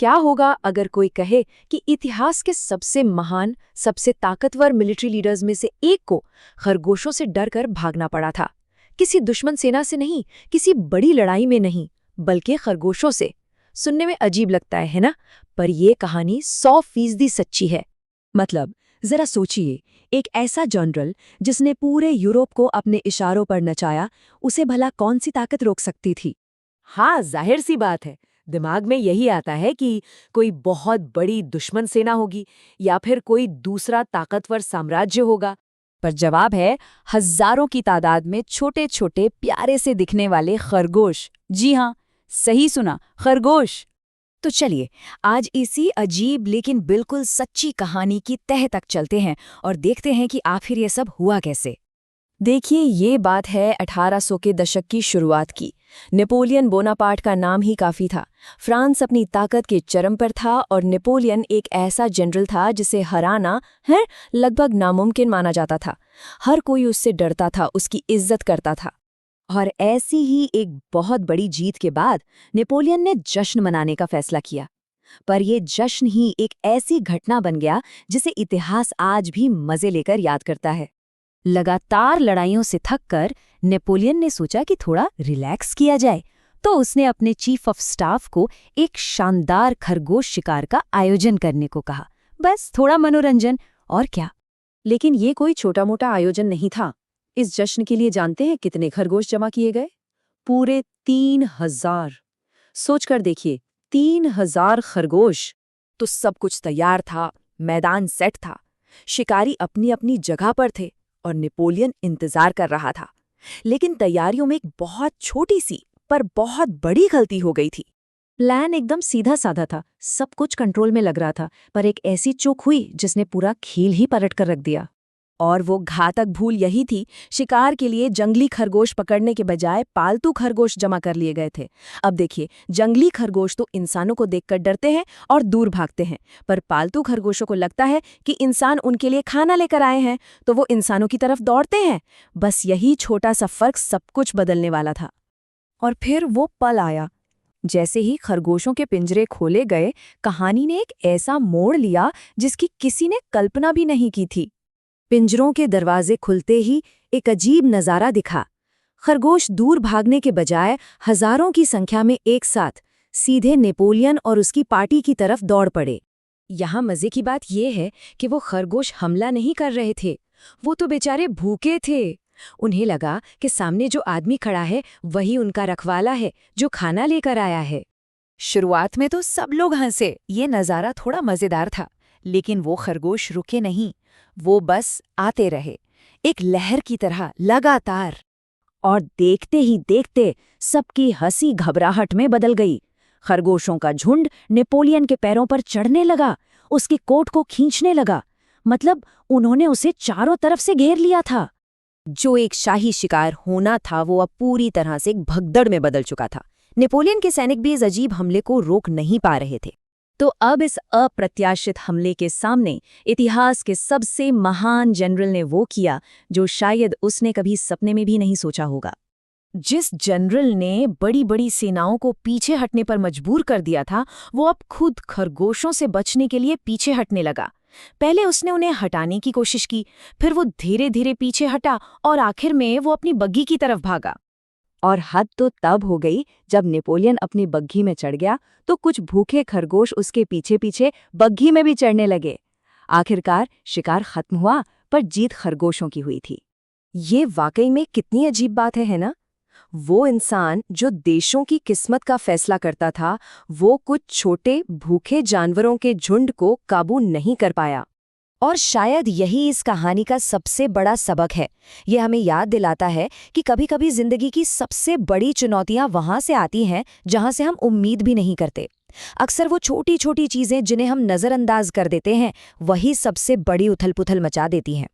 क्या होगा अगर कोई कहे कि इतिहास के सबसे महान, सबसे ताकतवर मिलिट्री लीडर्स में से एक को खरगोशों से डरकर भागना पड़ा था? किसी दुश्मन सेना से नहीं, किसी बड़ी लड़ाई में नहीं, बल्कि खरगोशों से। सुनने में अजीब लगता है ना? पर यह कहानी 100% सच्ची है। मतलब जरा सोचिए, एक ऐसा जनरल जिसने पूरे यूरोप को अपने इशारों पर नचाया, उसे भला कौन सी ताकत रोक सकती थी? हाँ, जाहिर सी बात है। दिमाग में यही आता है कि कोई बहुत बड़ी दुश्मन सेना होगी या फिर कोई दूसरा ताकतवर साम्राज्य होगा। पर जवाब है हजारों की तादाद में छोटे छोटे प्यारे से दिखने वाले खरगोश। जी हाँ, सही सुना, खरगोश। तो चलिए आज इसी अजीब लेकिन बिल्कुल सच्ची कहानी की तह तक चलते हैं और देखते हैं कि आखिर ये सब हुआ कैसे। देखिए, ये बात है 1800 के दशक की शुरुआत की। नेपोलियन बोनापार्ट का नाम ही काफ़ी था। फ्रांस अपनी ताकत के चरम पर था और नेपोलियन एक ऐसा जनरल था जिसे हराना है लगभग नामुमकिन माना जाता था। हर कोई उससे डरता था, उसकी इज्जत करता था। और ऐसी ही एक बहुत बड़ी जीत के बाद नेपोलियन ने जश्न मनाने का फैसला किया। पर यह जश्न ही एक ऐसी घटना बन गया जिसे इतिहास आज भी मज़े लेकर याद करता है। लगातार लड़ाइयों से थककर नेपोलियन ने सोचा कि थोड़ा रिलैक्स किया जाए, तो उसने अपने चीफ ऑफ स्टाफ को एक शानदार खरगोश शिकार का आयोजन करने को कहा। बस थोड़ा मनोरंजन, और क्या। लेकिन ये कोई छोटा मोटा आयोजन नहीं था। इस जश्न के लिए जानते हैं कितने खरगोश जमा किए गए? पूरे 3000। सोचकर देखिए, 3000 खरगोश। तो सब कुछ तैयार था, मैदान सेट था, शिकारी अपनी अपनी जगह पर थे और नेपोलियन इंतजार कर रहा था। लेकिन तैयारियों में एक बहुत छोटी सी पर बहुत बड़ी गलती हो गई थी। प्लान एकदम सीधा साधा था, सब कुछ कंट्रोल में लग रहा था, पर एक ऐसी चूक हुई जिसने पूरा खेल ही पलट कर रख दिया। और वो घातक भूल यही थी, शिकार के लिए जंगली खरगोश पकड़ने के बजाय पालतू खरगोश जमा कर लिए गए थे। अब देखिए, जंगली खरगोश तो इंसानों को देखकर डरते हैं और दूर भागते हैं, पर पालतू खरगोशों को लगता है कि इंसान उनके लिए खाना लेकर आए हैं, तो वो इंसानों की तरफ दौड़ते हैं। बस यही छोटा सा फर्क सब कुछ बदलने वाला था। और फिर वो पल आया। जैसे ही खरगोशों के पिंजरे खोले गए, कहानी ने एक ऐसा मोड़ लिया जिसकी किसी ने कल्पना भी नहीं की थी। पिंजरों के दरवाजे खुलते ही एक अजीब नज़ारा दिखा। खरगोश दूर भागने के बजाय हजारों की संख्या में एक साथ सीधे नेपोलियन और उसकी पार्टी की तरफ दौड़ पड़े। यहाँ मज़े की बात यह है कि वो खरगोश हमला नहीं कर रहे थे, वो तो बेचारे भूखे थे। उन्हें लगा कि सामने जो आदमी खड़ा है वही उनका रखवाला है, जो खाना लेकर आया है। शुरुआत में तो सब लोग हंसे, ये नज़ारा थोड़ा मज़ेदार था, लेकिन वो खरगोश रुके नहीं। वो बस आते रहे, एक लहर की तरह लगातार। और देखते ही देखते सबकी हंसी घबराहट में बदल गई। खरगोशों का झुंड नेपोलियन के पैरों पर चढ़ने लगा, उसकी कोट को खींचने लगा। मतलब उन्होंने उसे चारों तरफ से घेर लिया था। जो एक शाही शिकार होना था वो अब पूरी तरह से एक भगदड़ में बदल चुका था। नेपोलियन के सैनिक भी इस अजीब हमले को रोक नहीं पा रहे थे। तो अब इस अप्रत्याशित हमले के सामने इतिहास के सबसे महान जनरल ने वो किया जो शायद उसने कभी सपने में भी नहीं सोचा होगा। जिस जनरल ने बड़ी बड़ी सेनाओं को पीछे हटने पर मजबूर कर दिया था, वो अब खुद खरगोशों से बचने के लिए पीछे हटने लगा। पहले उसने उन्हें हटाने की कोशिश की, फिर वो धीरे धीरे पीछे हटा और आखिर में वो अपनी बग्घी की तरफ भागा। और हद तो तब हो गई जब नेपोलियन अपनी बग्घी में चढ़ गया तो कुछ भूखे खरगोश उसके पीछे पीछे बग्घी में भी चढ़ने लगे। आखिरकार शिकार खत्म हुआ, पर जीत खरगोशों की हुई थी। ये वाकई में कितनी अजीब बात है ना? वो इंसान जो देशों की किस्मत का फैसला करता था, वो कुछ छोटे भूखे जानवरों के झुंड को काबू नहीं कर पाया। और शायद यही इस कहानी का सबसे बड़ा सबक है। ये हमें याद दिलाता है कि कभी-कभी जिंदगी की सबसे बड़ी चुनौतियां वहां से आती हैं जहां से हम उम्मीद भी नहीं करते। अक्सर वो छोटी छोटी चीजें जिन्हें हम नजरअंदाज कर देते हैं, वही सबसे बड़ी उथल-पुथल मचा देती हैं।